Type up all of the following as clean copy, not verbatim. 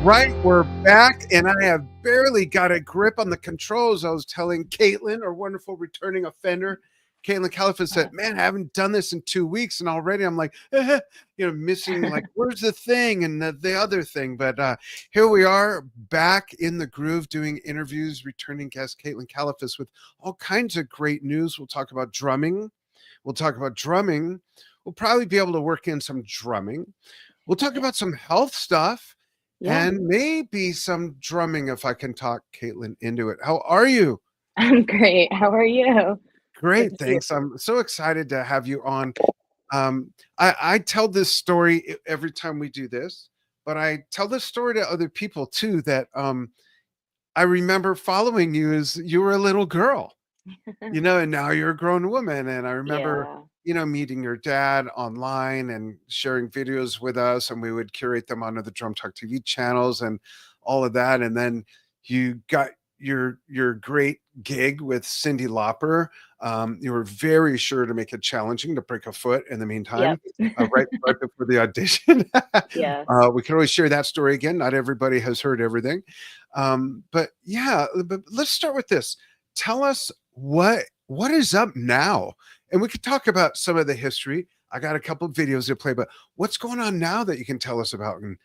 right, we're back, and I have barely got a grip on the controls. I was telling Caitlin, our wonderful returning offender, Caitlin Kalafus, said, "Man, I haven't done this in 2 weeks, and already I'm like, missing like, where's the thing and the other thing?" But here we are, back in the groove, doing interviews. Returning guest Caitlin Kalafus with all kinds of great news. We'll talk about drumming. We'll talk about drumming. We'll probably be able to work in some drumming. We'll talk about some health stuff. Yeah, And maybe some drumming if I can talk Caitlin into it. How are you? I'm great. How are you? Good Great, to see you. thanks. I'm so excited to have you on. I tell this story every time we do this, but I tell this story to other people too. That I remember following you as you were a little girl, and now you're a grown woman. And I remember, Yeah. meeting your dad online and sharing videos with us, and we would curate them onto the Drum Talk TV channels and all of that. And then you got your great gig with Cyndi Lauper. You were very sure to make it challenging to break a foot in the meantime, Yep. right before the audition. Yes. We can always share that story again. Not everybody has heard everything. But yeah, but let's start with this. Tell us what is up now, and we could talk about some of the history. I got a couple of videos to play, but what's going on now that you can tell us about and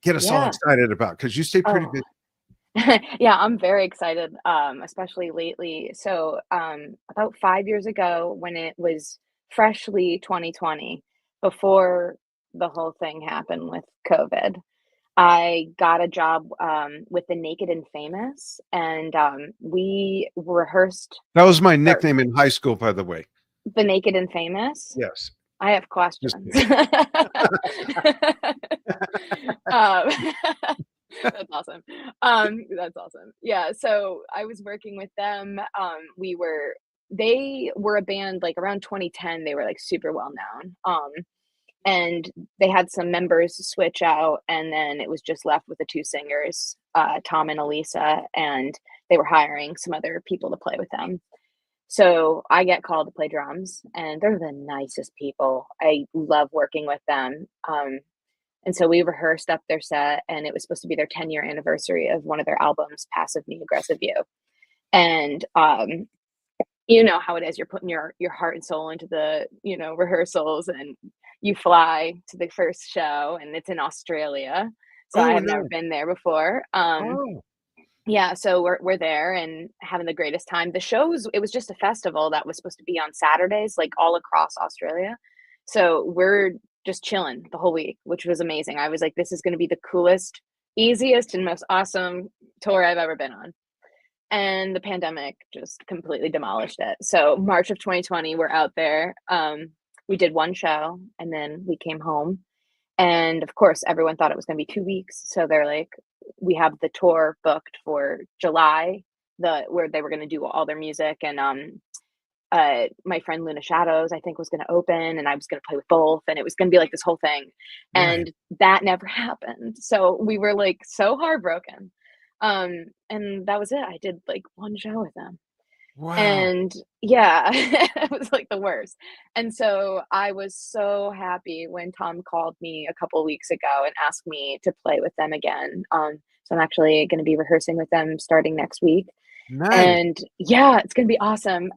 get us all Yeah. excited about? Because you stay pretty Oh, busy. yeah, I'm very excited, especially lately. So, about 5 years ago, when it was freshly 2020, before the whole thing happened with COVID, I got a job with the Naked and Famous, and we rehearsed That was my or nickname in high school, by the way. the Naked and Famous. Yes, I have just questions. kidding. Um, that's awesome. That's awesome. Yeah, so I was working with them. They were a band like around 2010, they were like super well known. And they had some members switch out, and then it was just left with the two singers, Tom and Elisa, and they were hiring some other people to play with them. So I get called to play drums, and they're the nicest people. I love working with them. And so we rehearsed up their set, and it was supposed to be their 10-year anniversary of one of their albums, Passive Me, Aggressive You. And you know how it is. You're putting your heart and soul into the rehearsals, and you fly to the first show, and it's in Australia. So I Oh had never no! been there before. Oh, Yeah, so we're there and having the greatest time. It was just a festival that was supposed to be on Saturdays, like, all across Australia. So we're just chilling the whole week, which was amazing. I was like, "This is gonna be the coolest, easiest, and most awesome tour I've ever been on." And the pandemic just completely demolished it. So March of 2020, we're out there. We did one show, and then we came home, and of course, everyone thought it was gonna be 2 weeks, so they're like, "We have the tour booked for July," where they were gonna do all their music, and, my friend Luna Shadows, I think, was gonna open, and I was gonna play with both, and it was gonna be like this whole thing, right. and that never happened, so we were, like, so heartbroken, and that was it. I did, like, one show with them. Wow. And yeah, it was like the worst. And so I was so happy when Tom called me a couple weeks ago and asked me to play with them again. So I'm actually going to be rehearsing with them starting next week. Nice. And yeah, it's going to be awesome.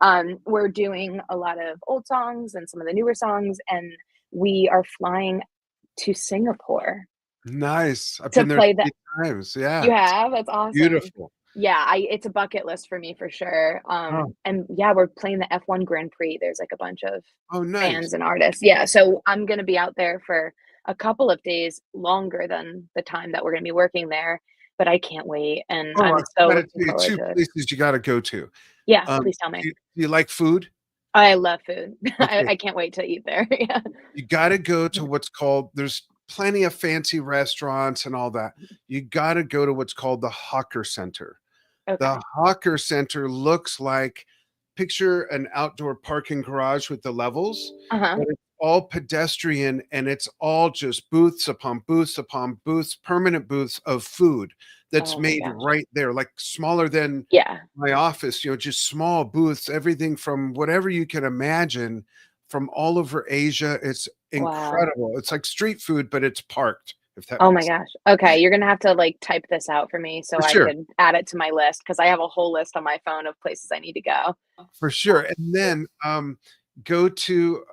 We're doing a lot of old songs and some of the newer songs, and we are flying to Singapore Nice. I've to been there play the 3 times. Yeah, you it's have? That's awesome. beautiful. Yeah, I it's a bucket list for me for sure. Oh, And yeah, we're playing the F1 Grand Prix. There's like a bunch of oh, nice. bands and artists. Yeah, so I'm gonna be out there for a couple of days longer than the time that we're gonna be working there, but I can't wait, and Oh, I'm I so gotta tell looking you forward 2 to it. places you gotta go to. Yeah, please tell me. Do you like food? I love food. Okay, I can't wait to eat there. Yeah. you gotta go to what's called there's plenty of fancy restaurants and all that. You gotta go to what's called the Hawker Center. The Okay. Hawker Center looks like picture an outdoor parking garage with the levels, Uh-huh. but it's all pedestrian and it's all just booths upon booths upon booths, permanent booths of food that's Oh my made gosh. right there, like smaller than Yeah. my office, just small booths, everything from whatever you can imagine from all over Asia. It's Wow. incredible. It's like street food, but it's parked, if that Oh my makes gosh. Okay, you're gonna have to, like, type this out for me so for I sure. could add it to my list because I have a whole list on my phone of places I need to go. For sure. And then go to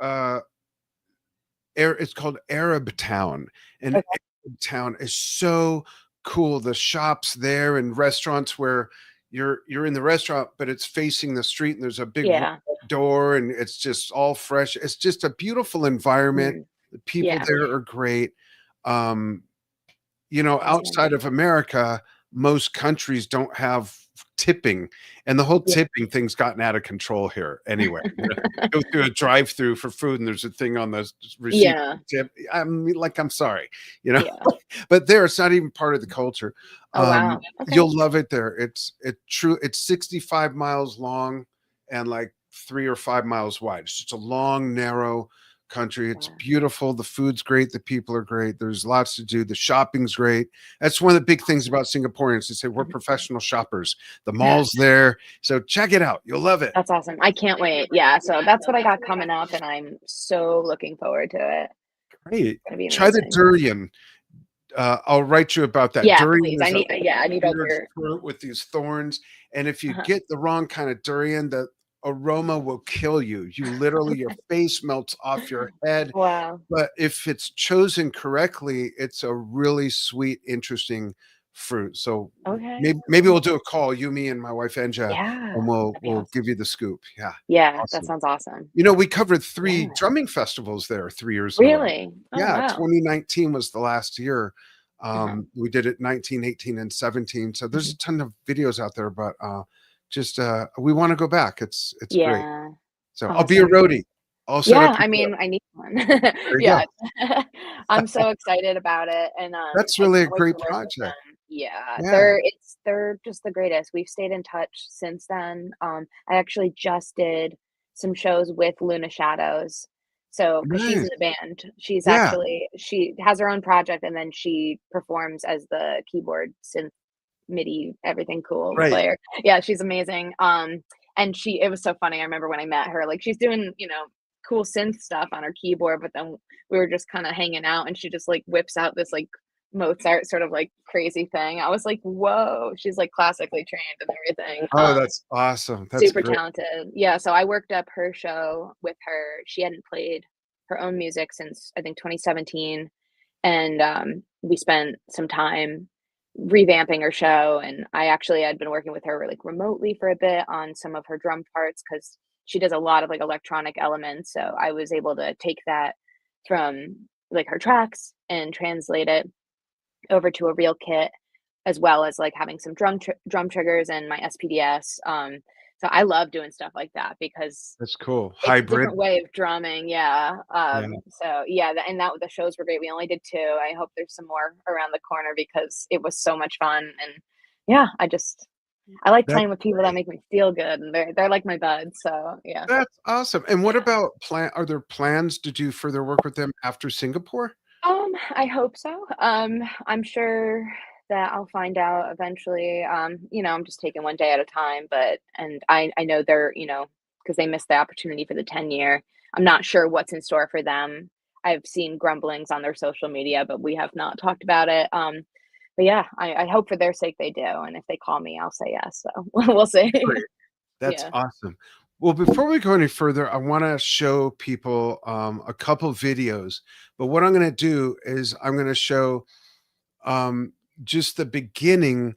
it's called Arab Town. And Okay. Arab Town is so cool. The shops there and restaurants where you're in the restaurant, but it's facing the street and there's a big Yeah. door and it's just all fresh. It's just a beautiful environment. Mm. The people Yeah. there are great. Um, Awesome. outside of America, most countries don't have tipping, and the whole Yeah. tipping thing's gotten out of control here anyway. Go through a drive-through for food, and there's a thing on the receipt Yeah. tip. I mean, like, I'm sorry, you know, Yeah. but there, it's not even part of the culture. Oh, wow. Okay. You'll love it there. It's 65 miles long and like 3 or 5 miles wide. It's just a long, narrow country. It's Wow. beautiful. The food's great. The people are great. There's lots to do. The shopping's great. That's one of the big things about Singaporeans. They say we're professional shoppers. The mall's there. So check it out. You'll love it. That's awesome. I can't wait. Yeah, so that's what I got coming up, and I'm so looking forward to it. Great. It's gonna be Try the amazing. durian. I'll write you about that. Yeah, Durian please. is a I need all weird your fruit with these thorns, and if you uh-huh. get the wrong kind of durian, the aroma will kill you. You literally your face melts off your head. Wow. But if it's chosen correctly, it's a really sweet, interesting fruit. So Okay. maybe we'll do a call, you, me, and my wife Enja, Yeah, and we'll that'd be we'll awesome. give you the scoop. Yeah, Yeah, that awesome. sounds awesome. We covered 3 Yeah. drumming festivals there 3 years in a row. Really? Oh, Yeah, wow. 2019 was the last year. Uh-huh. We did it 19, 18, and 17. So there's Mhm. a ton of videos out there, but just we want to go back. It's great. Yeah. So I'll be a Awesome. roadie. I'll set Yeah, up I your mean, I need one. there you Yeah. go. I'm so excited about it, and, That's I really a can't wait great to work with project. them. Yeah, Yeah, they're just the greatest. We've stayed in touch since then. I actually just did some shows with Luna Shadows. So, because she's in nice. the band. Yeah, She has her own project, and then she performs as the keyboard, synth, MIDI, everything cool right. player. Yeah, she's amazing. And it was so funny. I remember when I met her, like she's doing, cool synth stuff on her keyboard, but then we were just kind of hanging out and she just like whips out this like Mozart sort of like crazy thing. I was like, whoa, she's like classically trained and everything. Oh, that's awesome. That's Super great. talented. Yeah, so I worked up her show with her. She hadn't played her own music since I think 2017, and we spent some time revamping her show. And I actually had been working with her like remotely for a bit on some of her drum parts because she does a lot of like electronic elements. So I was able to take that from like her tracks and translate it over to a real kit, as well as like having some drum triggers and my SPDS. So I love doing stuff like that because That's cool. it's a Hybrid. different way of drumming, yeah. Yeah. So yeah, and that the shows were great. We only did 2. I hope there's some more around the corner because it was so much fun. And yeah, I like That's playing with people that great. make me feel good, and they're like my buds. So yeah, That's awesome. And what yeah. about are there plans to do further work with them after Singapore? I hope so. I'm sure that I'll find out eventually. I'm just taking one day at a time, but and I know they're, because they missed the opportunity for the 10-year. I'm not sure what's in store for them. I've seen grumblings on their social media, but we have not talked about it. But yeah, I hope for their sake they do. And if they call me, I'll say yes. So we'll see. Great. That's Yeah. awesome. Well, before we go any further, I want to show people a couple videos. But what I'm going to do is I'm going to show um, just the beginning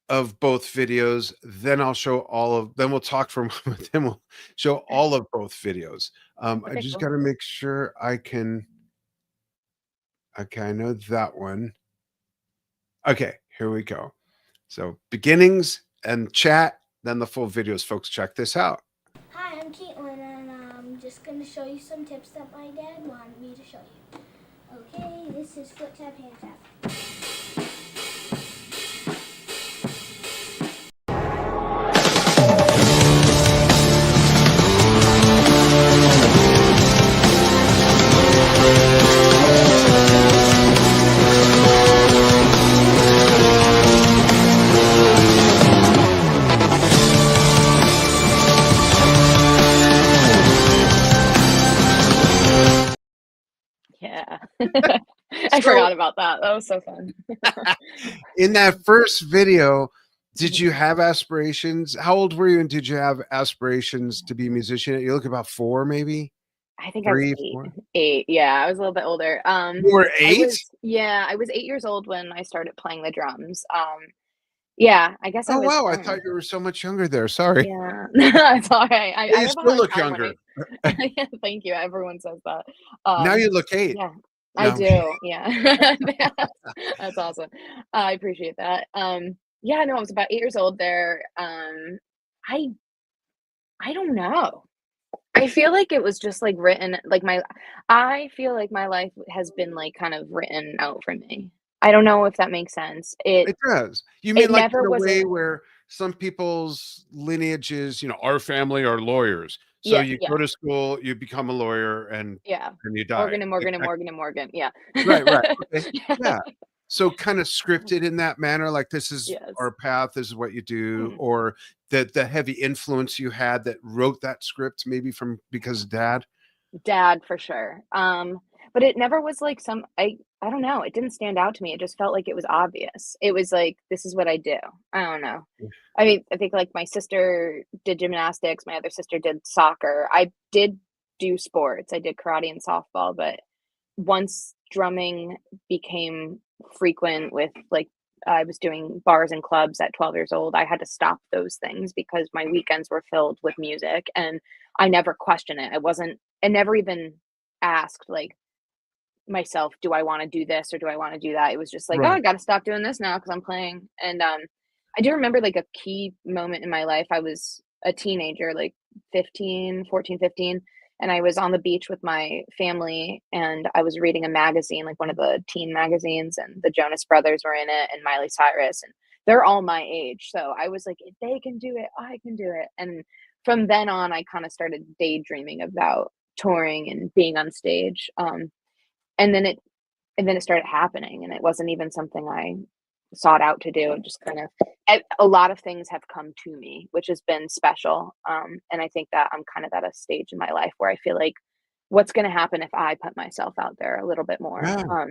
of both videos. Then I'll show then we'll talk for a moment. Then we'll show all of both videos. I Okay, just got cool. to make sure I can. Okay, I know that one. Okay, here we go. So beginnings and chat, then the full videos, folks. Check this out. Hi, I'm Caitlin, and I'm just going to show you some tips that my dad wanted me to show you. Okay, this is foot tap, hand tap. Yeah. I So forgot about that. That was so fun. in that first video, did you have aspirations? How old were you, and did you have aspirations to be a musician? You look about 4, maybe I think I was 3, 8. 4. 8, yeah, I was a little bit older. You were 8? I was 8 years old when I started playing the drums. Yeah, I guess I Oh was, wow, I thought you were so much younger there. Sorry. yeah. It's all right. I You have a still hard look time when younger. yeah, thank you. Everyone says that. Now Um, you look 8. yeah, I No. do. Yeah. That's awesome. I appreciate that. Yeah, no, I was about 8 years old there. I I don't know. I feel like it was just, like, written like, I feel like my life has been, like, kind of written out for me. I don't know if that makes sense. It does. You It mean like never in a was way a where some people's lineage is, our family are lawyers. So yeah, you yeah, go to school, you become a lawyer, yeah. and you die. Morgan and Like Morgan and that. Morgan and Morgan, yeah. Right, right. Okay. Yeah. Yeah. So kinda scripted in that manner, like this is Yes. our path, this is what you do, Mhm. or the heavy influence you had that wrote that script maybe from because of dad? Dad, for sure. But it never was like I don't know, it didn't stand out to me, it just felt like it was obvious. It was like, "This is what I do." I don't know. I mean, I think, like, my sister did gymnastics, my other sister did soccer. I did do sports, I did karate and softball, but once drumming became frequent with, like, I was doing bars and clubs at 12 years old, I had to stop those things because my weekends were filled with music, and I never questioned it. I never even asked, like, myself, "Do I wanna do this or do I wanna do that?" It was just like, "Oh, I Right. gotta stop doing this now because 'cause I'm playing." And, I do remember, like, a key moment in my life. I was a teenager, like 15, and I was on the beach with my family, and I was reading a magazine, like one of the teen magazines, and the Jonas Brothers were in it and Miley Cyrus, and they're all my age, so I was like, "If they can do it, I can do it." And from then on, I kinda started daydreaming about touring and being on stage, and then it and then it started happening, and it wasn't even something I sought out to do. It just kind of a lot of things have come to me, which has been special. And I think that I'm kind of at a stage in my life where I feel like, what's going to happen if I put myself out there a little bit more? Yeah,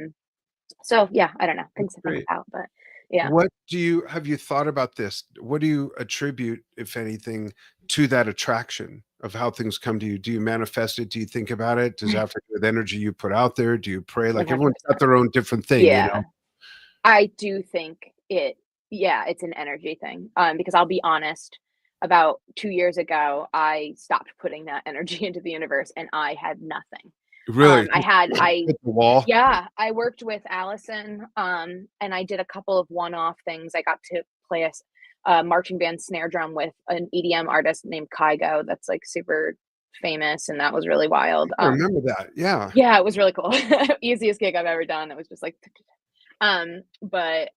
So yeah, I don't know, that's things to think great. about, but yeah. What do you have you thought about this? What do you attribute, if anything, to that attraction of how things come to you? Do you manifest it? Do you think about it? Does it have to do with energy you put out there? Do you pray? Like everyone's got 100%. their own different thing, you Yeah, know? I do think yeah, it's an energy thing. Because I'll be honest, about 2 years ago, I stopped putting that energy into the universe and I had nothing. Really, I just had I hit the wall. Yeah, I worked with Allison, and I did a couple of one-off things. I got to play a marching band snare drum with an EDM artist named Kygo that's, like, super famous, and that was really wild. I remember that. Yeah. Yeah, it was really cool. Easiest gig I've ever done. It was just like but,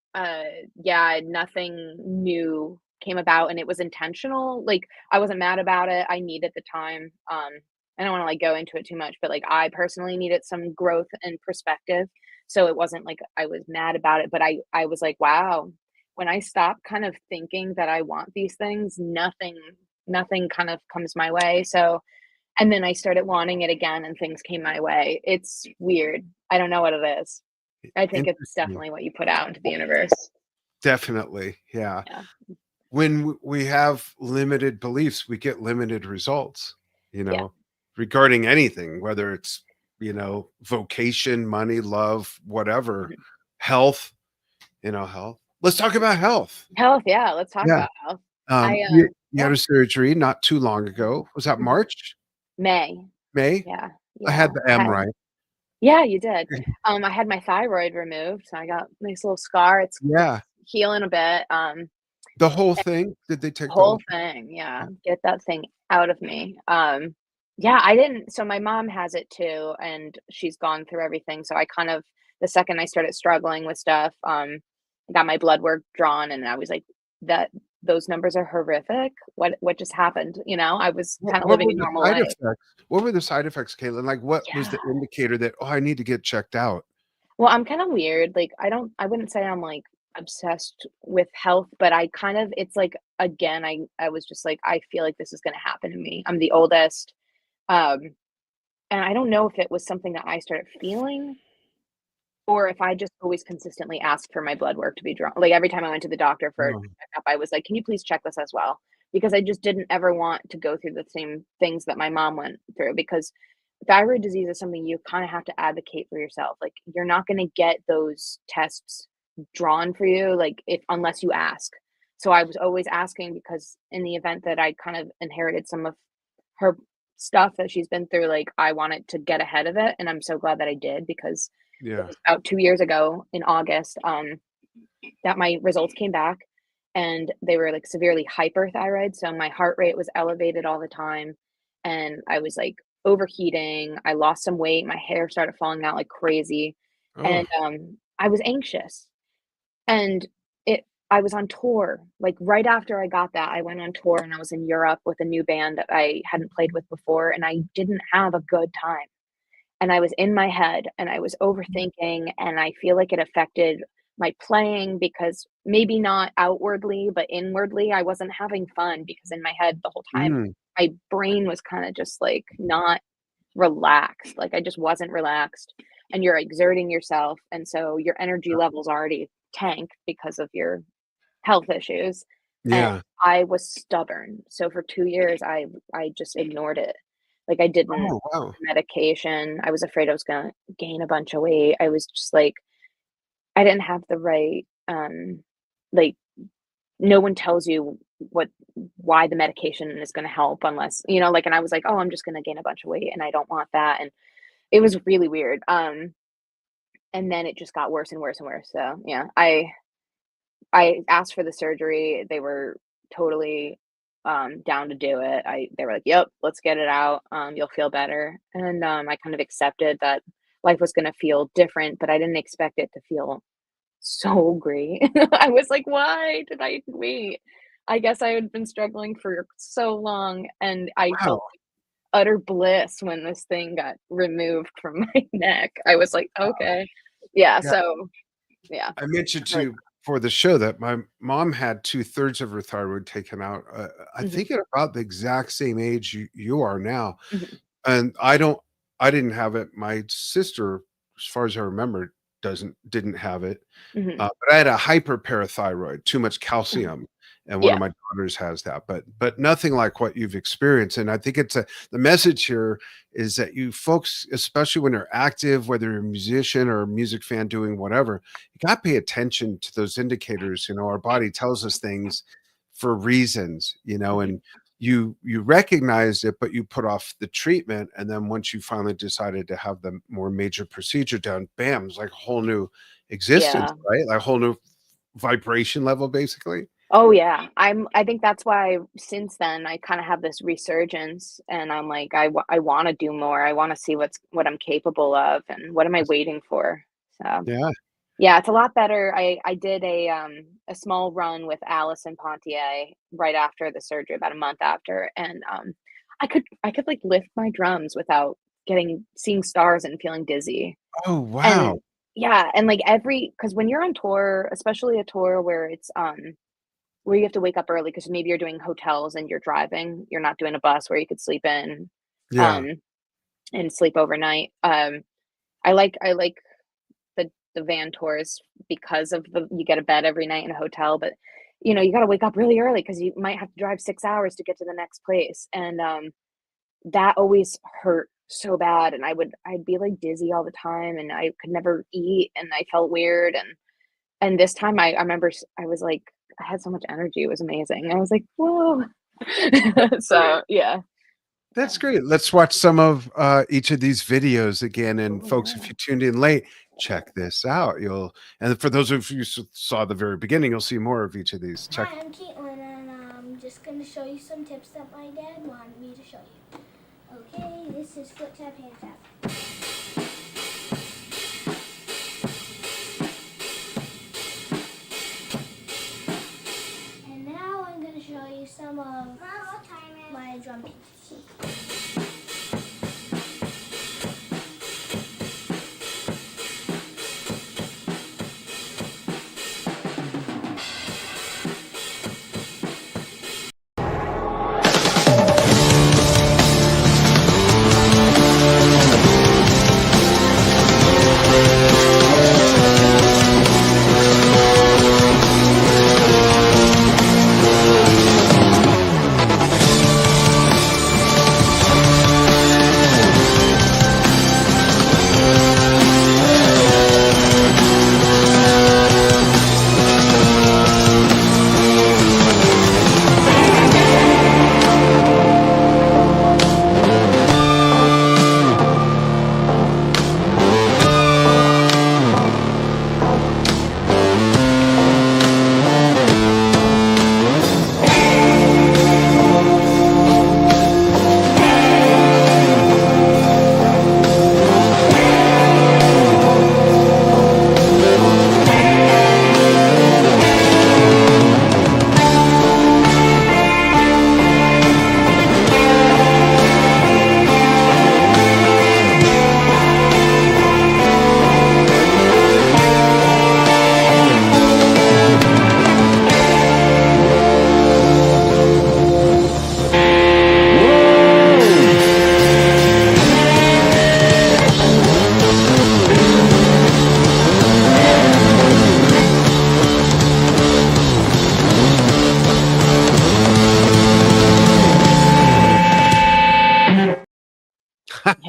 yeah, nothing new came about, and it was intentional. Like, I wasn't mad about it. I needed the time. I don't wanna, like, go into it too much, but, like, I personally needed some growth and perspective, so it wasn't like I was mad about it, but I was like, "Wow." When I stop kind of thinking that I want these things, nothing kind of comes my way. So and then I started wanting it again, and things came my way. It's weird. I don't know what it is. I think it's Interesting. definitely what you put out into the universe. Definitely. Yeah. Yeah. When we have limited beliefs, we get limited results, Yeah. regarding anything, whether it's, vocation, money, love, whatever, Mhm. health, health. Let's talk about health. Health, yeah, let's talk Yeah. about health. I, You yeah. had a surgery not too long ago. Was that Mhm. March? May. May? Yeah, I yeah. had the M right. Yeah, you did. I had my thyroid removed, so I got a nice little scar. It's Yeah. healing a bit. The whole thing? Did they take the whole Whole thing? thing, yeah, Yeah. get that thing out of me. Yeah, I didn't so my mom has it too, and she's gone through everything, so I kind of the second I started struggling with stuff, got my blood work drawn, and I was like, "That those numbers are horrific. What just happened?" You know? I was kinda What living were a the normal side life. effects? What were the side effects, Caitlin? Like, what was Yeah. the indicator that, "Oh, I need to get checked out"? Well, I'm kinda weird, like, I wouldn't say I'm, like, obsessed with health, but I kind of it's like, again, I was just like, "I feel like this is gonna happen to me." I'm the oldest, um, and I don't know if it was something that I started feeling or if I just always consistently asked for my blood work to be drawn. Like, every time I went to the doctor for a Oh, checkup, I was like, "Can you please check this as well?" Because I just didn't ever want to go through the same things that my mom went through, because thyroid disease is something you kinda have to advocate for yourself. Like, you're not gonna get those tests drawn for you, like, if unless you ask. So I was always asking, because in the event that I kind of inherited some of her stuff that she's been through, like, I wanted to get ahead of it, and I'm so glad that I did, because it yeah. was about 2 years ago in August, that my results came back, and they were, like, severely hyperthyroid, so my heart rate was elevated all the time, and I was, like, overheating, I lost some weight, my hair started falling out like crazy, Oh, and, I was anxious, and I was on tour, like, right after I got that, I went on tour, and I was in Europe with a new band that I hadn't played with before, and I didn't have a good time, and I was in my head, and I was overthinking, and I feel like it affected my playing, because maybe not outwardly, but inwardly, I wasn't having fun, because in my head the whole time, mm, my brain was kinda just, like, not relaxed, like, I just wasn't relaxed, and you're exerting yourself, and so your energy levels already tanked because of your health issues, and yeah. I was stubborn. So for 2 years, I just ignored it. Like, I didn't Oh, wow. medication. I was afraid I was gonna gain a bunch of weight. I was just like, I didn't have the right, like, no one tells you what why the medication is gonna help, unless, like, and I was like, "Oh, I'm just gonna gain a bunch of weight, and I don't want that," and it was really weird, and then it just got worse and worse and worse, so, yeah, I asked for the surgery. They were totally, down to do it. They were like, "Yep, let's get it out. You'll feel better." And, I kind of accepted that life was gonna feel different, but I didn't expect it to feel so great. I was like, "Why did I wait?" I guess I had been struggling for so long, and I Wow. felt utter bliss when this thing got removed from my neck. I was like, "Okay." Yeah, Yeah. so yeah, I mentioned to really. you for the show that my mom had 2/3 of her thyroid taken out, I Mhm, think at about the exact same age you are now, mhm, and I didn't have it. My sister, as far as I remember, didn't have it. mhm, But I had a hyperparathyroid, too much mhm. calcium, and one Yeah. of my daughters has that, but nothing like what you've experienced, and I think the message here is that you folks, especially when you're active, whether you're a musician or a music fan doing whatever, you gotta pay attention to those indicators. Our body tells us things for reasons, Mhm. and you recognized it, but you put off the treatment, and then once you finally decided to have the more major procedure done, bam, it's like a whole new existence, Yeah. right? Like a whole new vibration level, basically. Oh, yeah. I think that's why since then I kinda have this resurgence, and I'm like, I wanna do more. I wanna see what I'm capable of, and what am I waiting for? So, Yeah. yeah, it's a lot better. I did a small run with Allison Ponthier right after the surgery, about a month after, and, I could, like, lift my drums without seeing stars and feeling dizzy. Oh, wow. And yeah, and, like, because when you're on tour, especially a tour where you have to wake up early, because maybe you're doing hotels and you're driving, you're not doing a bus where you could sleep in, Yeah. um, and sleep overnight. I like the van tours, because of the you get a bed every night in a hotel, but, you gotta wake up really early, because you might have to drive 6 hours to get to the next place, and, that always hurt so bad, and I'd be, like, dizzy all the time, and I could never eat, and I felt weird, and this time I remember I was like, I had so much energy, it was amazing. I was like, "Whoa." Great. So, yeah. That's great. Let's watch some of, each of these videos again, and Oh, folks, if yeah. you tuned in late, check this out. And for those of you who saw the very beginning, you'll see more of each of these. Check. Hi, I'm Caitlin, and I'm just going to show you some tips that my dad wanted me to show you. Okay, this is foot tap, hand tap. And now I'm going to show you some of my drum beats.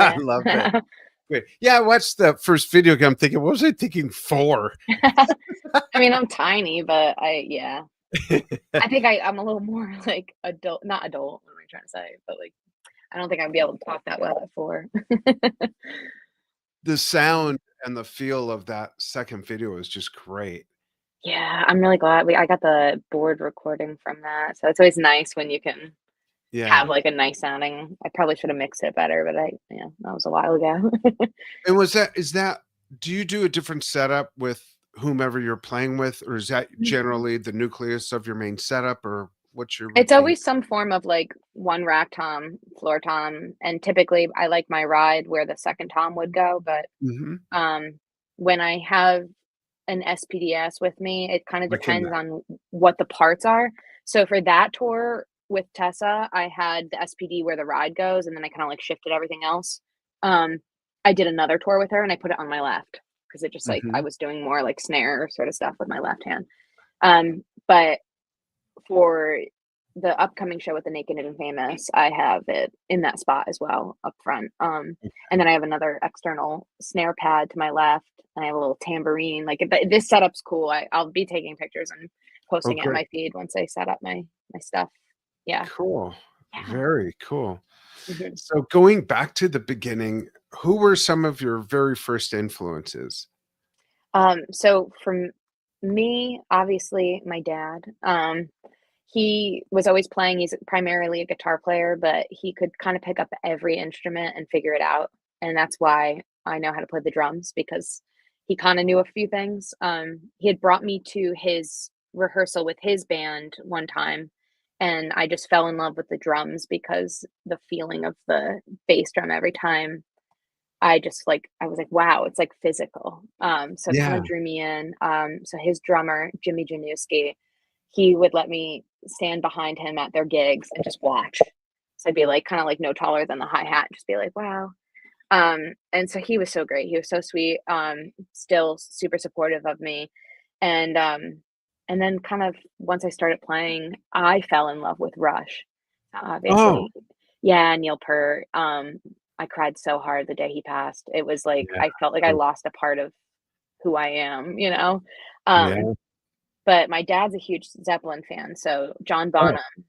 I love it. Great. Yeah, I watched the first video game. I'm thinking, what was I thinking for? I mean, I'm tiny, but I think I'm a little more like adult, not adult. What am I trying to say? But like, I don't think I'd be able to talk that well at 4. The sound and the feel of that second video is just great. Yeah, I'm really glad I got the board recording from that. So it's always nice when you can have Yeah. like a nice sounding. I probably should have mixed it better, but that was a while ago. And do you do a different setup with whomever you're playing with, or is that generally the nucleus of your main setup, or what's your It's routine? always some form of like one rack tom, floor tom, and typically I like my ride where the second tom would go, but Mhm. when I have an SPDS with me, it kind of Like in depends that. on what the parts are. So for that tour with Tessa, I had the SPD where the ride goes, and then I kind of like shifted everything else. Um, I did another tour with her, and I put it on my left because it just like I Mhm. was doing more like snare sort of stuff with my left hand. But for the upcoming show with the Naked and Famous, I have it in that spot as well up front. And then I have another external snare pad to my left, and I have a little tambourine. Like this setup's cool. I'll be taking pictures and Oh, posting it on great. my feed once I set up my stuff. Yeah. Cool. Yeah. Very cool. Mhm. So going back to the beginning, who were some of your very first influences? So from me, obviously my dad. He was always playing. He's primarily a guitar player, but he could kind of pick up every instrument and figure it out. And that's why I know how to play the drums because he kind of knew a few things. He had brought me to his rehearsal with his band one time, and I just fell in love with the drums because the feeling of the bass drum every time I was like, wow, it's like physical. So it kind Yeah. of drew me in. So his drummer, Jimmy Januski, he would let me stand behind him at their gigs and just watch. So I'd be like kind of like no taller than the hi-hat, just be like, wow. And so he was so great. He was so sweet. Still super supportive of me. And and then kind of once I started playing, I fell in love with Rush. Oh, Obviously. Yeah, Neil Peart. I cried so hard the day he passed. It was like yeah. I felt like I lost a part of who I am, you know? Um, Yeah. but my dad's a huge Zeppelin fan, so John Oh, Bonham.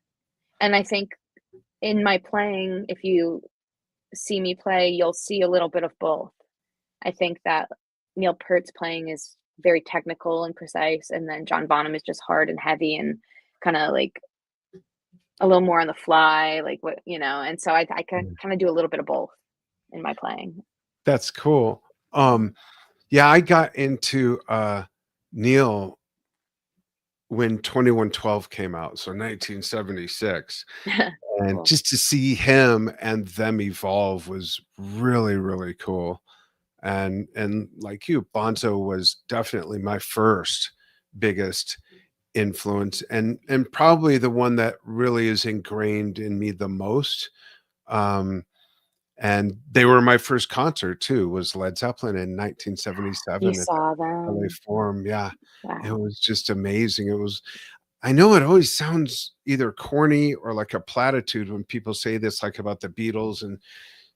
And I think in my playing, if you see me play, you'll see a little bit of both. I think that Neil Peart's playing is very technical and precise, and then John Bonham is just hard and heavy and kind of like a little more on the fly, like what, and so I can kind of do a little bit of both in my playing. that's cool. Mhm. Yeah, I got into Neil when 2112 came out, so 1976. And Cool. just to see him and them evolve was really, really cool. And like you, Bonzo was definitely my first biggest influence and probably the one that really is ingrained in me the most. Um, and they were my first concert too, was Led Zeppelin in You 1977 at the saw LA them. Forum. Yeah, it Wow. was just amazing. It was I know it always sounds either corny or like a platitude when people say this, like about the Beatles and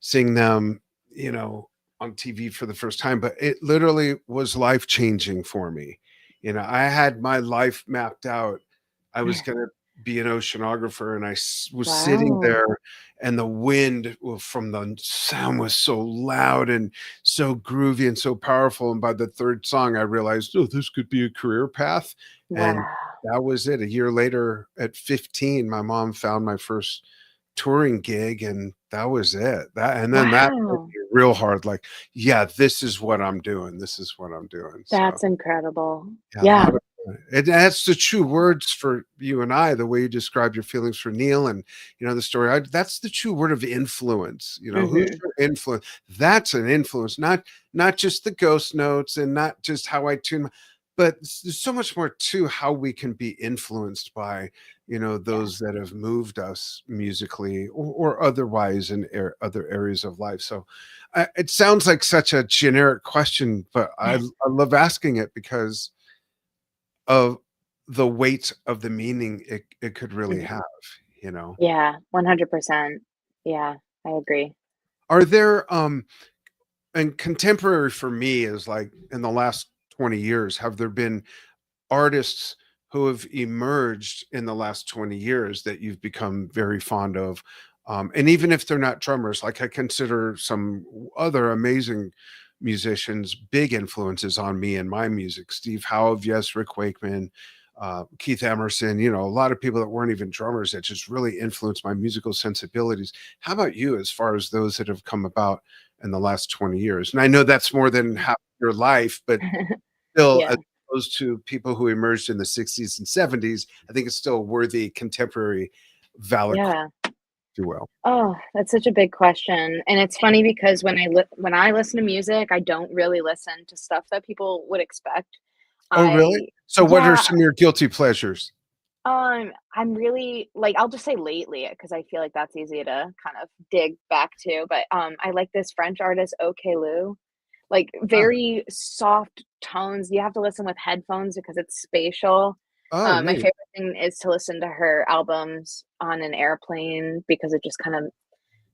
seeing them, you know, on TV for the first time, but it literally was life changing for me. I had my life mapped out. I was going to be an oceanographer, and was sitting Wow. there, and the wind from the sound was so loud and so groovy and so powerful. And by the third song, I realized, oh, this could be a career path. And Wow. that was it. A year later, at 15, my mom found my first touring gig, and that was it. That hit Wow. me real hard, like, yeah, this is what I'm doing. This is what I'm doing. So That's incredible. yeah, a Yeah. lot of fun. And that's the true words for you and I, the way you describe your feelings for Neil and the story. That's the true word of influence. Who's Mhm. your influence? That's an influence, not just the ghost notes and not just how I tune, but there's so much more to how we can be influenced by Yeah. those that have moved us musically or otherwise in other areas of life. So it sounds like such a generic question, but I love asking it because of the weight of the meaning it could really Mhm. have, you know? Yeah, 100%. Yeah, I agree. Are there and contemporary for me is like in the last 20 years, have there been artists who have emerged in the last 20 years that you've become very fond of? And even if they're not drummers, like I consider some other amazing musicians big influences on me and my music. Steve Howe, yes, Rick Wakeman, Keith Emerson, a lot of people that weren't even drummers that just really influenced my musical sensibilities. How about you, as far as those that have come about in the last 20 years? And I know that's more than half your life, but still, Yeah. as opposed to people who emerged in the 60s and 70s, I think it's still a worthy contemporary valid, if Yeah. you will. Oh, that's such a big question, and it's funny because when I listen to music, I don't really listen to stuff that people would expect. Oh, really? I So what are Yeah, some of your guilty pleasures? I'm really like, I'll just say lately because I feel like that's easy to kind of dig back to, but, I like this French artist, OK Lou, like, Oh, very soft tones. You have to listen with headphones because it's spatial. oh, My neat. favorite thing is to listen to her albums on an airplane because it just kind of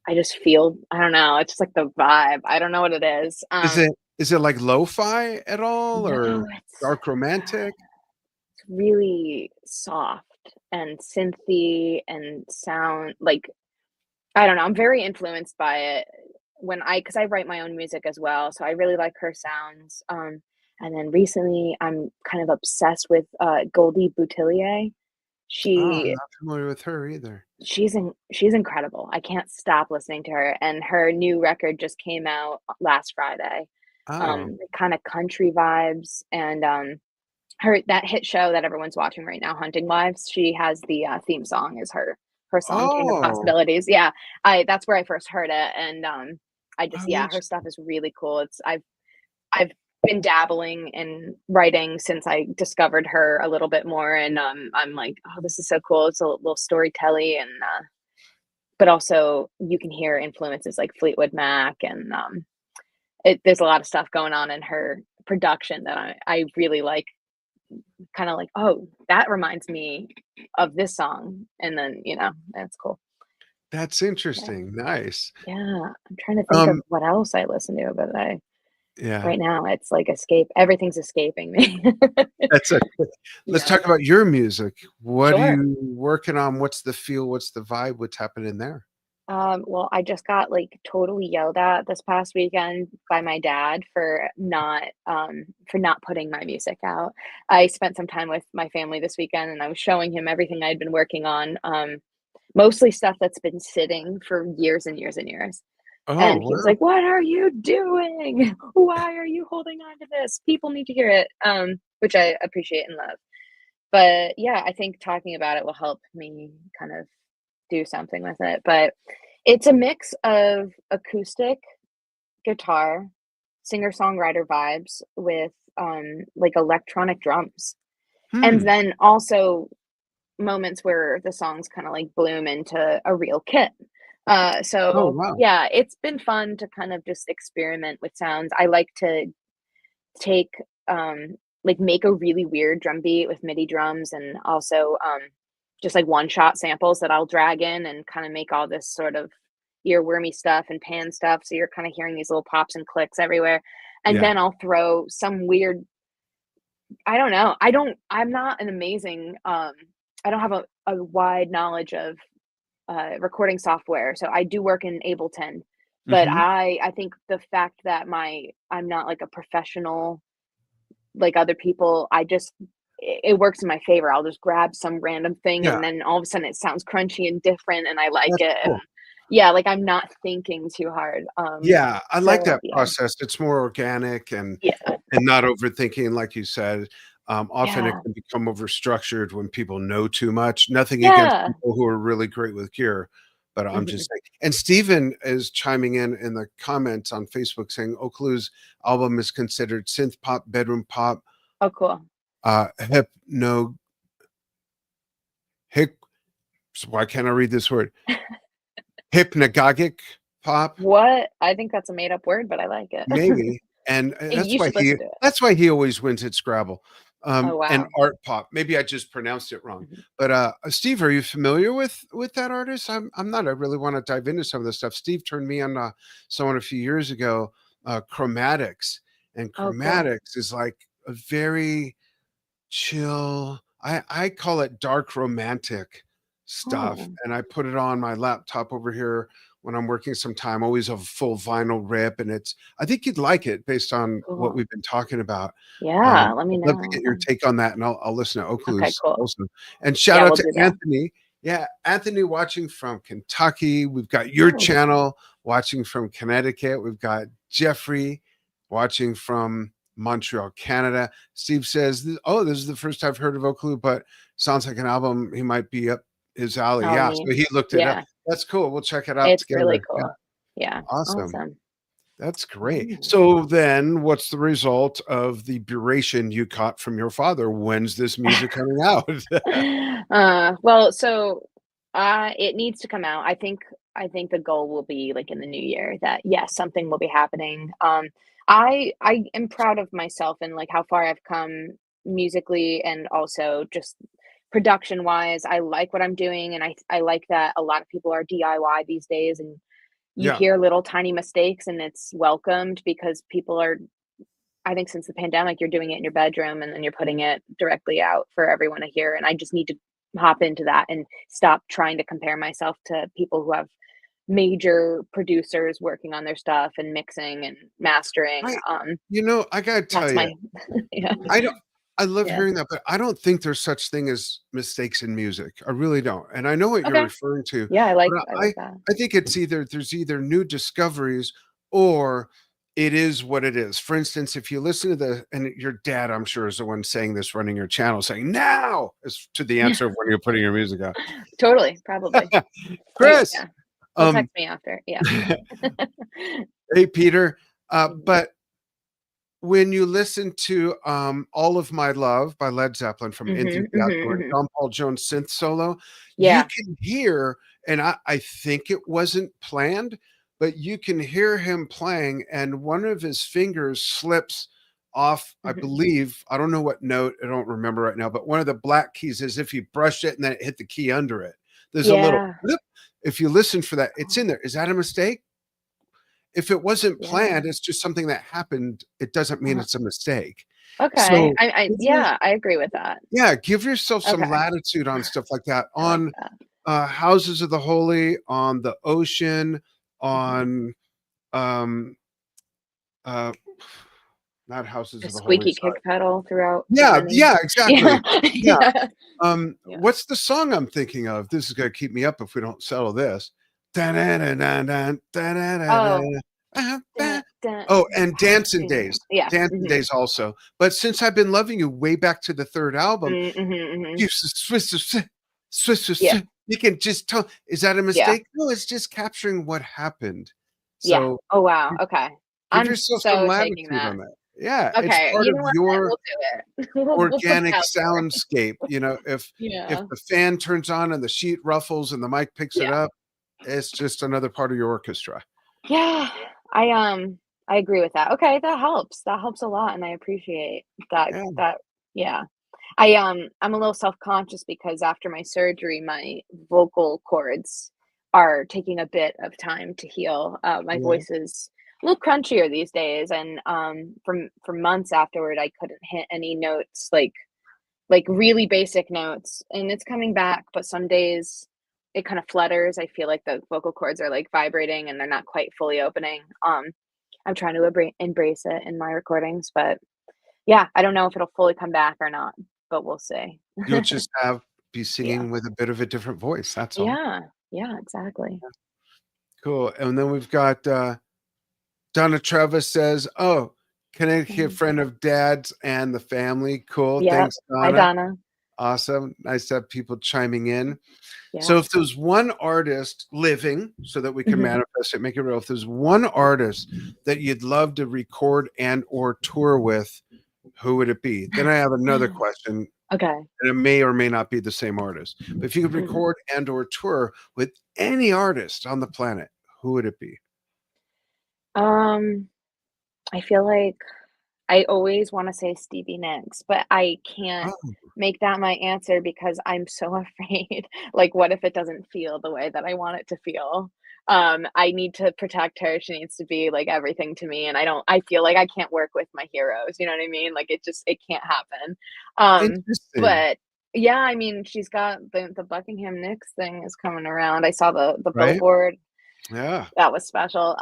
I just feel I don't know, it's just like the vibe. I don't know what it is. Is it like lo-fi at all or No, it's dark romantic? really soft and synthy and sound like I don't know, I'm very influenced by it because I write my own music as well, so I really like her sounds. And then recently I'm kind of obsessed with Goldie Boutillier. Oh, I'm She not familiar with her either. she's incredible. I can't stop listening to her, and her new record just came out last Friday. Oh, Kind of country vibes, and her that hit show that everyone's watching right now, Hunting Wives. She has the theme song is her song King of oh, Possibilities. Yeah, I that's where I first heard it, and I just oh, yeah, her stuff is really cool. I've been dabbling in writing since I discovered her a little bit more, and I'm like, oh, this is so cool. It's a little storytelly, and but also you can hear influences like Fleetwood Mac, and there's a lot of stuff going on in her production that I really like. Kind of like, oh, that reminds me of this song, and then that's cool. that's Yeah, interesting. Nice. yeah. I'm trying to think of Um, what else I listen to, but I yeah, right now it's like escape. Everything's escaping me. that's a let's Yeah. talk about your music. What are Sure. you working on? What's the feel? What's the vibe? What's happening there? Well, I just got like totally yelled at this past weekend by my dad for not putting my music out. I spent some time with my family this weekend and I was showing him everything I'd been working on. Mostly stuff that's been sitting for years and years and years. Oh, And he was wow. like, "What are you doing? Why are you holding on to this? People need to hear it." Which I appreciate and love. But yeah, I think talking about it will help me kind of do something with it. But it's a mix of acoustic guitar, singer-songwriter vibes with like electronic drums. And Hmm. then also moments where the songs kind of like bloom into a real kit. Oh, So wow. yeah, it's been fun to kind of just experiment with sounds. I like to take like make a really weird drum beat with MIDI drums and also just like one shot samples that I'll drag in and kind of make all this sort of earwormy stuff and pan stuff. So you're kind of hearing these little pops and clicks everywhere. And Yeah. then I'll throw some weird I don't know. I'm not an amazing I don't have a wide knowledge of recording software. So I do work in Ableton, but Mhm. I think the fact that I'm not like a professional like other people, it works in my favor. I'll just grab some random thing Yeah, and then all of a sudden it sounds crunchy and different and I like that's it. And cool. yeah, like I'm not thinking too hard. Yeah, I like So that yeah. process. It's more organic Yeah. and not overthinking, like you said. Often it Yeah. can become overstructured when people know too much. Nothing against Yeah. people who are really great with gear, but I'm Mhm. just saying. And Steven is chiming in the comments on Facebook saying Oaklu's album is considered synth pop, bedroom pop, Oh, cool. hypno hic why can't I read this word? Hypnagogic pop. What? I think that's a made up word, but I like it. Maybe, and You should listen to it. that's why he always wins at Scrabble. Oh, and wow. art pop. Maybe I just pronounced it wrong. Mhm. But Steve, are you familiar with that artist? I'm not. I really want to dive into some of this stuff. Steve turned me on someone a few years ago, Chromatics, and Oh, cool. Chromatics is like a very chill. I call it dark romantic stuff, Oh, and I put it on my laptop over here when I'm working some time. Always a full vinyl rip, and I think you'd like it based on what cool. we've been talking about. Yeah, let I'd me love to get know. your take on that, and I'll listen to Okay, Oakley's cool. also. And shout Yeah, out we'll to do that. Anthony. Yeah, Anthony watching from Kentucky. We've got your Oh, channel watching from Connecticut. We've got Jeffrey watching from Montreal, Canada. Steve says, "Oh, this is the first I've heard of Oakley, but sounds like an album he might be up his alley." oh, Yeah, neat. so he looked it up. Yeah, That's cool. We'll check it out it's really together. Yeah, cool. Yeah, awesome. awesome. That's great. Oh. So then what's the result of the duration you caught from your father? When's this music coming out? Well, so, it needs to come out. I think the goal will be, like, in the new year that, yes, something will be happening. I am proud of myself and, like, how far I've come musically and also just production-wise. I like what I'm doing, and I like that a lot of people are DIY these days, and you Yeah, hear little tiny mistakes, and it's welcomed because people are I think since the pandemic, you're doing it in your bedroom and then you're putting it directly out for everyone to hear. And I just need to hop into that and stop trying to compare myself to people who have major producers working on their stuff and mixing and mastering. I I gotta tell That's you, my yeah. I don't I love Yeah. hearing that, but I don't think there's such thing as mistakes in music. I really don't. And I know what you're Okay. referring to, Yeah, but I I like that. I think it's there's either new discoveries or it is what it is. For instance, if you listen to your dad, I'm sure, is the one saying this, running your channel, saying now is to the Yeah. answer of when you're putting your music out. Totally, probably. Chris, Yeah. He'll um, text me after. Yeah. hey Peter, Mhm. but when you listen to All of My Love by Led Zeppelin from Into Mhm, the mhm, Outdoor and mhm. John Paul Jones synth solo, you Yeah. can hear, and I think it wasn't planned, but you can hear him playing, and one of his fingers slips off, I Mhm. believe, I don't know what note, I don't remember right now, but one of the black keys, as if he brushed it and then it hit the key under it. There's a little Yeah. blip. If you listen for that, it's in Oh, there. Is that a mistake? If it wasn't yeah. planned, it's just something that happened, it doesn't mean Uh-huh. it's a mistake. Okay. So, I give your yeah, I agree with that. yeah, give yourself some Okay. latitude on stuff like that, I like on, that. Houses of the Holy, on the ocean, Mhm. on, um, uh, not Houses The of the Holy, squeaky sorry. kick pedal throughout the Yeah, journey. yeah, Yeah. exactly. Yeah, Yeah. Yeah. what's the song I'm thinking of? This is gonna keep me up if we don't settle this. Da-da-da-da-da, Oh, da-da-da-da-da, dun, dun. oh, and Dancing Yeah. Days. Yeah. Dancing Mhm. Days also. But Since I've Been Loving You way back to the 3rd album, Mhm, mhm. you Yeah. you can just tell, is that a Yeah. mistake? No, it's just capturing what happened. Yeah. So, Oh, wow. gi Okay. give I'm yourself some so taking latitude that. on that. Yeah, it's Okay. part You of know what? your We'll do it. We'll put it organic out there. soundscape. If Yeah. the fan turns on and the sheet ruffles and the mic picks it Yeah. up, it's just another part of your orchestra. Yeah. I, um, I agree with that. Okay, that helps. That helps a lot, and I appreciate that Yeah, yeah. I'm a little self-conscious because after my surgery, my vocal cords are taking a bit of time to heal. My yeah. voice is a little crunchier these days, and for months afterward, I couldn't hit any notes, like really basic notes, and it's coming back. But some days it kind of flutters. I feel like the vocal cords are like vibrating, and they're not quite fully opening. I'm trying to embrace it in my recordings, but yeah, I don't know if it'll fully come back or not, but we'll see. You'll just be Yeah. singing with a bit of a different voice, that's all. Yeah. Yeah, exactly. Cool, and then we've got, Donna Travis says, "Oh, Connecticut Mhm. friend of dad's and the family." Cool, Yep. thanks, Hi, Donna. Donna. Awesome, nice to have people chiming in. So Yeah. if there's one artist living, so that we can Mhm. manifest it, make it real, if there's one artist that you'd love to record and or tour with, who would it be? Then I have another question, Okay. and it may or may not be the same artist. But if you could Mhm. record and or tour with any artist on the planet, who would it be? Um, I feel like I always want to say Stevie Nicks, but I can't Oh, make that my answer because I'm so afraid. Like, what if it doesn't feel the way that I want it to feel? I need to protect her. She needs to be like everything to me, and I feel like I can't work with my heroes. You know what I mean? Like it can't happen. interesting, But yeah, I mean, she's got the Buckingham Nicks thing is coming around. I saw the right? billboard. Yeah, That was special.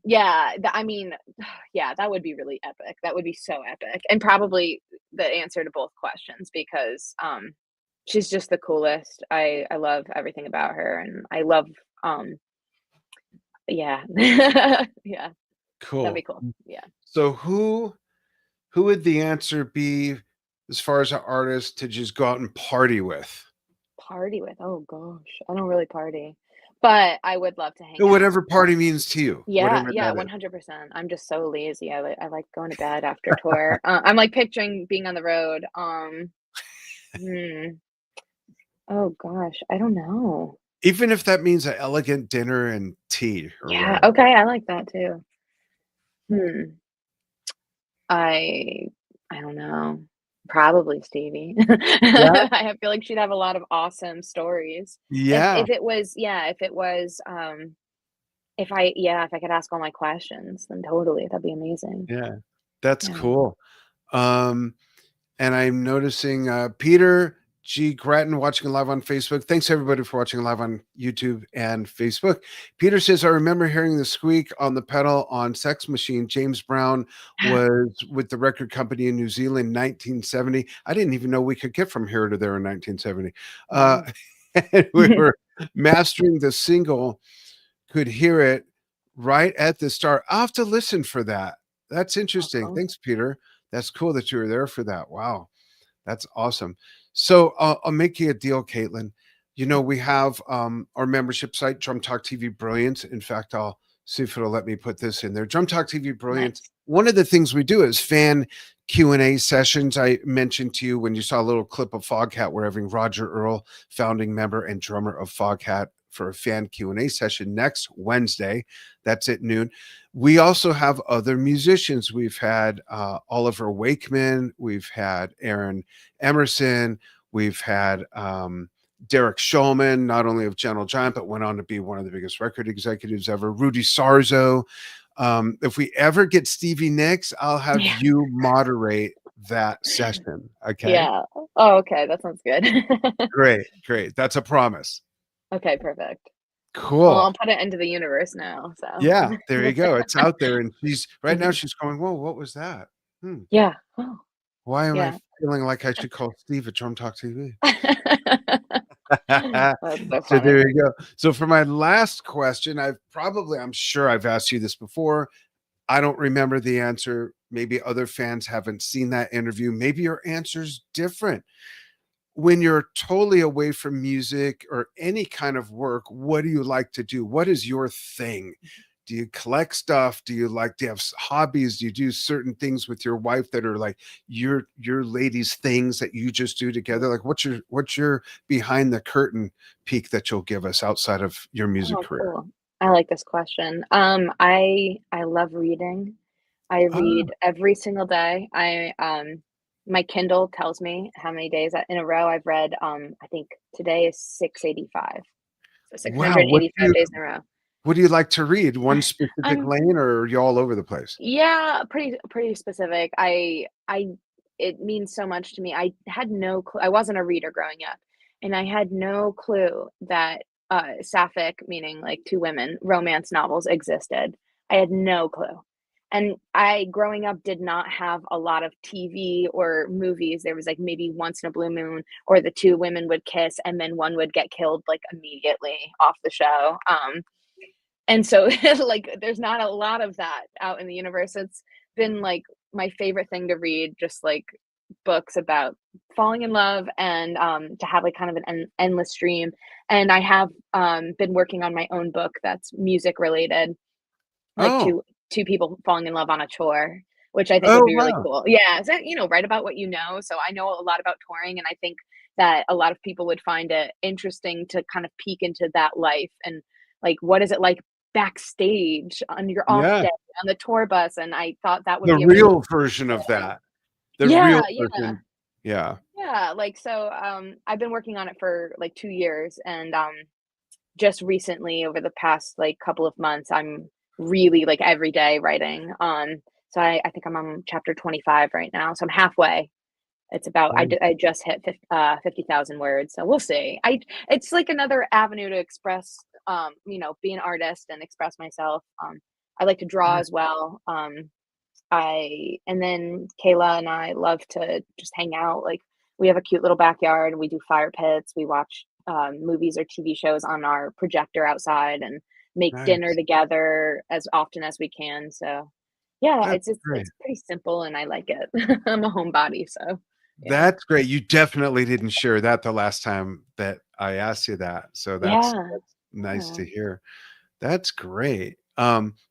Yeah, I mean, yeah, that would be really epic. That would be so epic, and probably the answer to both questions because she's just the coolest. I love everything about her, and I love yeah, yeah, that'd be cool. cool. Yeah, So who would the answer be as far as an artist to just go out and party with? party with. Oh gosh, I don't really party, but I would love to hang out. Whatever party means to you, Yeah, whatever yeah, that is. 100%. I'm just so lazy. I like going to bed after tour. I'm like picturing being on the road. Hmm. Oh gosh, I don't know. Even if that means an elegant dinner and tea or Yeah, whatever. okay, I like that too. Hmm. I I don't know. Probably Stevie. Yeah, I feel like she'd have a lot of awesome stories. yeah, If it was yeah, if it was if I yeah, if I could ask all my questions, then totally, that'd be amazing. yeah. That's Yeah. cool. Um, and I'm noticing Peter G. Grattan watching live on Facebook. Thanks everybody for watching live on YouTube and Facebook. Peter says, I remember hearing the squeak on the pedal on Sex Machine. James Brown was with the record company in New Zealand 1970. I didn't even know we could get from here to there in 1970. Uh, Wow. and we were mastering the single, could hear it right at the start. I'll have to listen for that. That's Oh, interesting. cool. Thanks, Peter. That's cool that you were there for that. Wow. That's awesome. So I'll make you a deal, Caitlin. You know, we have our membership site, Drum Talk TV Brilliance. In fact, I'll see if it'll let me put this in there. Drum Talk TV Brilliance. Nice. One of the things we do is fan Q&A sessions. I mentioned to you when you saw a little clip of Foghat, we're having Roger Earl, founding member and drummer of Foghat, for a fan Q&A session next Wednesday. That's at noon. We also have other musicians. We've had Oliver Wakeman. We've had Aaron Emerson. We've had Derek Shulman, not only of Gentle Giant, but went on to be one of the biggest record executives ever. Rudy Sarzo. If we ever get Stevie Nicks, I'll have Yeah. you moderate that session. Okay. Yeah. Oh, okay, that sounds good. Great. Great. That's a promise. Okay, perfect. Well, Cool. I'll put it into the universe now, so Yeah. There you go. It's out there. And she's right now, she's going, whoa, what was that? Hmm. Yeah. Oh, Why am I yeah. feeling like I should call Steve at Drum Talk TV? That's so So funny. there you go. So for my last question, I'm sure I've asked you this before. I don't remember the answer. Maybe other fans haven't seen that interview. Maybe your answer's different. When you're totally away from music or any kind of work, what do you like to do? What is your thing? Do you collect stuff? Do you have hobbies? Do you do certain things with your wife that are like your ladies' things that you just do together? Like what's your behind the curtain peek that you'll give us outside of your music Oh, career? cool. I like this question. I love reading. I Oh, read every single day. My Kindle tells me how many days in a row I've read. I think today is 685. So wow. 685 days in a row. What do you like to read? One specific Um, lane, or are you all over the place? yeah, pretty specific. I it means so much to me. I had no clue. I wasn't a reader growing up, and I had no clue that sapphic, meaning like two women, romance novels existed. I had no clue. And I, growing up, did not have a lot of TV or movies. There was like maybe once in a blue moon, or the two women would kiss and then one would get killed like immediately off the show. And so like there's not a lot of that out in the universe. It's been like my favorite thing to read, just like books about falling in love and to have like kind of an endless stream. And I have been working on my own book that's music related, like Oh, two people falling in love on a tour, which I think would oh be really wow. cool. Yeah, so, write about what you know. So I know a lot about touring, and I think that a lot of people would find it interesting to kind of peek into that life and like what is it like backstage on your off Yeah. day on the tour bus, and I thought that would The be a really real version of thing. that. The Yeah, real yeah. version. Yeah. Yeah, like, so, I've been working on it for, like, 2 years, and, just recently, over the past, like, couple of months, I'm really, like, every day writing, so I think I'm on chapter 25 right now, so I'm halfway. It's about Right. I just hit 50,000 words, so we'll see. It's like another avenue to express, be an artist and express myself. I like to draw Yeah. as well. I and then Kayla and I love to just hang out. Like, we have a cute little backyard. We do fire pits. We watch movies or TV shows on our projector outside and make dinner Nice. together as often as we can. So, yeah, That's great. it's pretty simple and I like it. I'm a homebody, so yeah, That's great. You definitely didn't share that the last time that I asked you that. So yeah, that's nice yeah. to hear. That's great.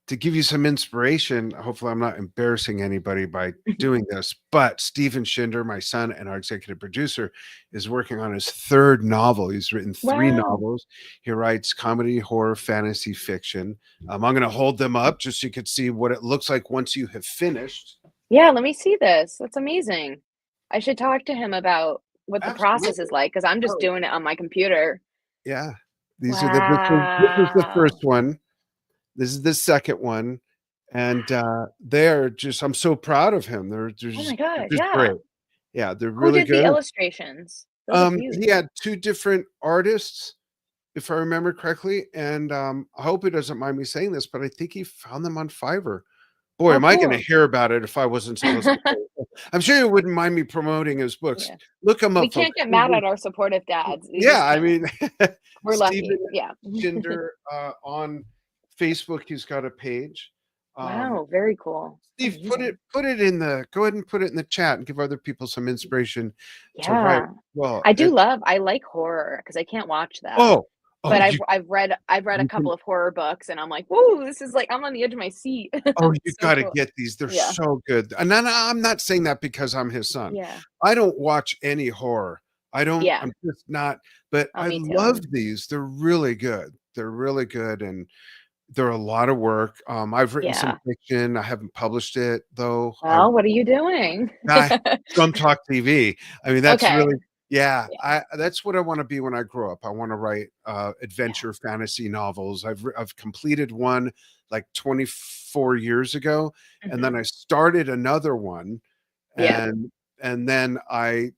To give you some inspiration, hopefully I'm not embarrassing anybody by doing this, but Steven Shinder, my son and our executive producer, is working on his third novel. He's written 3 Wow. novels. He writes comedy, horror, fantasy fiction. I'm going to hold them up just so you could see what it looks like once you have finished. Yeah, let me see this. That's amazing. I should talk to him about what the process is Absolutely. like because I'm just Oh, doing it on my computer. yeah. This is the first Wow. one. This is the second one, and, they're just I'm so proud of him. Oh my They're god, just yeah. great. Yeah, they're Who really did the good. illustrations? Those are He beautiful. had 2 different artists, if I remember correctly, and, I hope he doesn't mind me saying this, but I think he found them on Fiverr. Boy, Oh, am I gonna cool. hear about it if I wasn't supposed to say it. I'm sure you wouldn't mind me promoting his books. Yeah. Look him We up, can't folks. get mad at our supportive dads. We Yeah, just I can't. mean, We're Steven lucky. Yeah. Shinder, on Facebook, he's got a page. Um, Wow, very cool. That's Steve, amazing. put it in the go ahead and put it in the chat and give other people some inspiration to write. Yeah. Well, it I like horror because I can't watch that. oh, oh, But you I've read a you can couple of horror books and I'm like, "Whoa, this is like I'm on the edge of my seat." oh, you So gotta cool. get these. They're Yeah. so good. And then I'm not saying that because I'm his son. Yeah. I don't watch any horror. Yeah. I'm just not, but Oh, I me love too. these. They're really good. They're really good, and they're a lot of work. I've written some Yeah. fiction. I haven't published it though. Well, what are you doing? I Scum Talk TV. I mean, that's Okay. really yeah, Yeah. I that's what I wanna be when I grow up. I wanna write, Yeah. adventure fantasy novels. I've completed one, like, 24 years ago, and then Mhm. I started another one, Yeah. and then I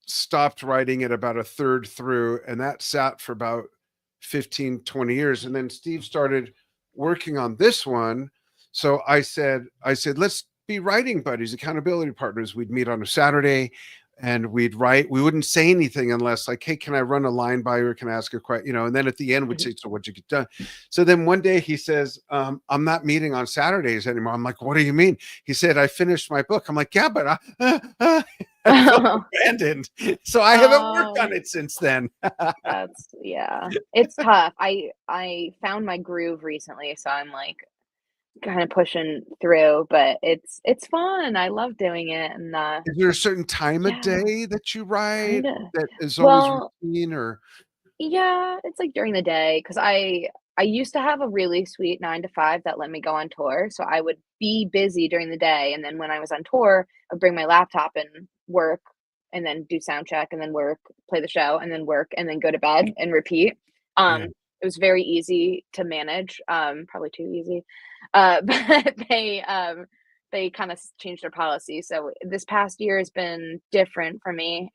stopped writing it about a third through, and that sat for about 15, 20 years. And then Steve started working on this one. So I said, let's be writing buddies, accountability partners. We'd meet on a Saturday and we'd write. We wouldn't say anything unless, like, hey, can I run a line by you or can I ask a question? And then at the end we'd Mhm. say, so what'd you get done? So then one day he says, I'm not meeting on Saturdays anymore. I'm like, what do you mean? He said, I finished my book. I'm like, yeah, but I felt abandoned. So I haven't worked Oh, on it since then. that's yeah. It's tough. I found my groove recently, so I'm like kind of pushing through, but it's fun. I love doing it and Is there a certain time of yeah, day that you write kind of. that is always Well, routine or yeah, it's like during the day because I used to have a really sweet 9 to 5 that let me go on tour, so I would be busy during the day, and then when I was on tour, I'd bring my laptop and work, and then do sound check, and then work, play the show, and then work, and then go to bed and repeat. yeah. It was very easy to manage, probably too easy, but they kinda changed their policy, so this past year has been different for me.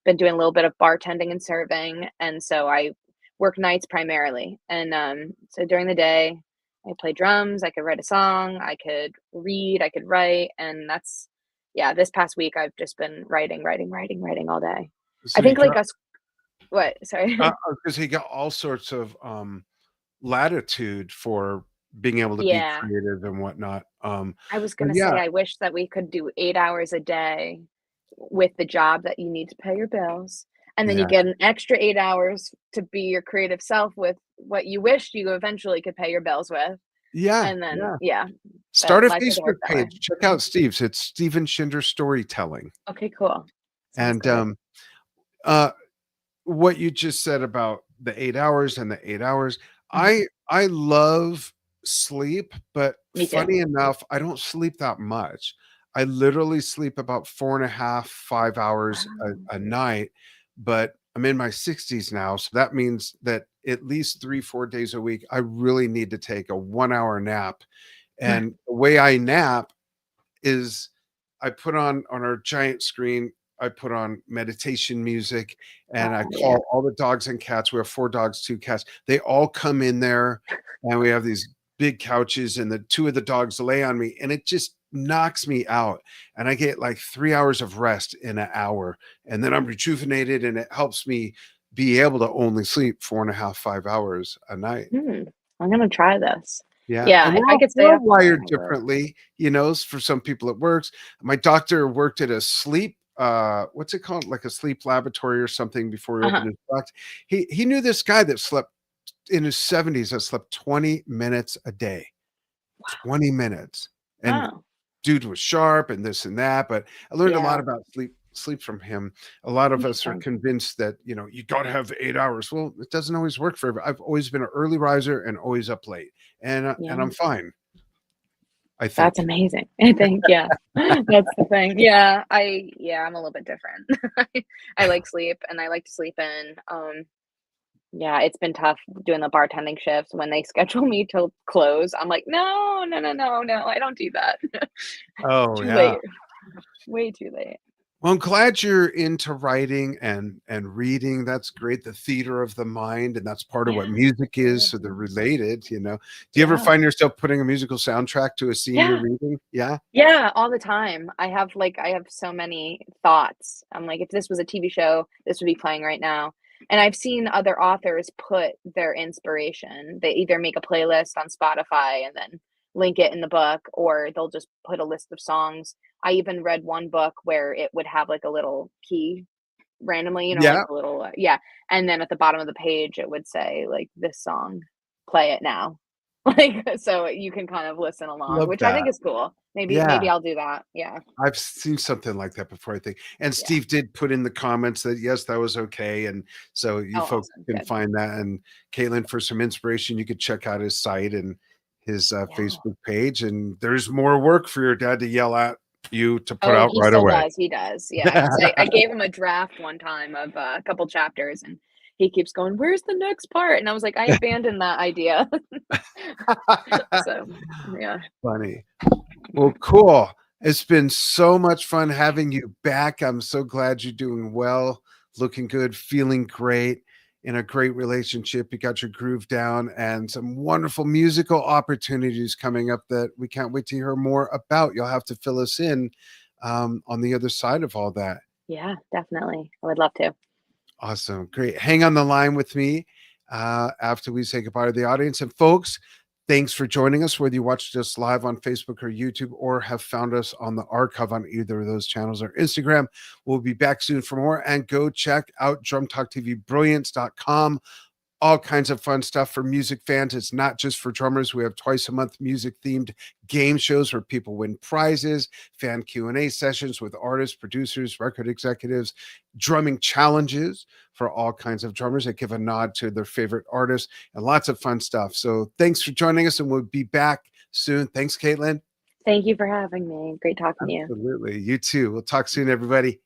Been doing a little bit of bartending and serving, and so I work nights primarily. And so during the day, I play drums, I could write a song, I could read, I could write, and that's yeah. This past week, I've just been writing, writing, writing, writing all day. I So you think like got us. What? Sorry. because he got all sorts of latitude for being able to be Yeah, creative and whatnot. I was But gonna say yeah, I wish that we could do 8 hours a day with the job that you need to pay your bills. And then you yeah, get an extra 8 hours to be your creative self with what you wish you eventually could pay your bills with. yeah, And then, yeah. yeah, but Start a life doesn't work Facebook that way. page. Check out Steve's. It's Steven Shinder Storytelling. Okay, cool. Sounds And great. uh what you just said about the 8 hours and the 8 hours, Mhm. I love sleep, but Me too. funny enough, I don't sleep that much. I literally sleep about 4.5, 5 hours Um, a night, but I'm in my 60s now. So that means that at least 3, 4 days a week, I really need to take a 1 hour nap. And the way I nap is I put on our giant screen, I put on meditation music, and I yeah. call all the dogs and cats. We have 4 dogs, 2 cats. They all come in there, and we have these big couches, and the 2 of the dogs lay on me, and it just knocks me out. And I get like 3 hours of rest in an hour, and then I'm rejuvenated, and it helps me be able to only sleep 4.5, 5 hours a night. I'm gonna try this. Yeah, Yeah, and if I could we're stay all up more, wired I would. differently, for some people it works. My doctor worked at a sleep, what's it called? Like a sleep laboratory or something before he Uh-huh. opened his practice. He knew this guy that slept in his 70s that slept 20 minutes a day. 20 minutes. And Oh, dude was sharp and this and that, but I learned a lot yeah, about sleep from him. A lot of us are interesting. convinced that, you got to have 8 hours. Well, it doesn't always work for everybody. I've always been an early riser and always up late. And Yeah, I'm fine, I that's think. amazing. I think, yeah, that's the thing. I'm a little bit different. I like sleep and I like to sleep in. Yeah, it's been tough doing the bartending shifts when they schedule me till close. I'm like, no, no, no, no, no, I don't do that. Oh, Too yeah. late, way too late. Well, I'm glad you're into writing and reading. That's great. The theater of the mind, and that's part of what Yeah, music is. So they're seriously. related. Do you ever Yeah, find yourself putting a musical soundtrack to a scene you're yeah. reading? Yeah. Yeah, all the time. I have so many thoughts. I'm like, if this was a TV show, this would be playing right now. And I've seen other authors put their inspiration. They either make a playlist on Spotify and then link it in the book, or they'll just put a list of songs. I even read one book where it would have like a little key randomly, like Yeah. a little, yeah. And then at the bottom of the page, it would say like this song, play it now. Like, so you can kind of listen along, Love which I think that. is cool. Maybe Yeah. I'll do that. Yeah. I've seen something like that before, I think. And Yeah. Steve did put in the comments that yes, that was okay. And so you Oh, folks awesome. can Good. find that. And Caitlin, for some inspiration, you could check out his site and his Yeah. Facebook page. And there's more work for your dad to yell at you to put Oh, out he right still away. does. He does. Yeah. Because I gave him a draft one time of a couple chapters and he keeps going, where's the next part? And I was like, I abandoned that idea. So, yeah. Funny. Well, cool. It's been so much fun having you back. I'm so glad you're doing well, looking good, feeling great, in a great relationship. You got your groove down and some wonderful musical opportunities coming up that we can't wait to hear more about. You'll have to fill us in on the other side of all that. Yeah, definitely. I would love to. Awesome. Great. Hang on the line with me after we say goodbye to the audience. And folks, thanks for joining us, whether you watched us live on Facebook or YouTube or have found us on the archive on either of those channels or Instagram. We'll be back soon for more. And go check out drumtalktvbrilliance.com. All kinds of fun stuff for music fans. It's not just for drummers. We have twice a month music themed game shows where people win prizes, fan Q&A sessions with artists, producers, record executives, drumming challenges for all kinds of drummers that give a nod to their favorite artists, and lots of fun stuff. So thanks for joining us, and we'll be back soon. Thanks, Caitlin. Thank you for having me. Great talking to you. Absolutely. You too. We'll talk soon, everybody.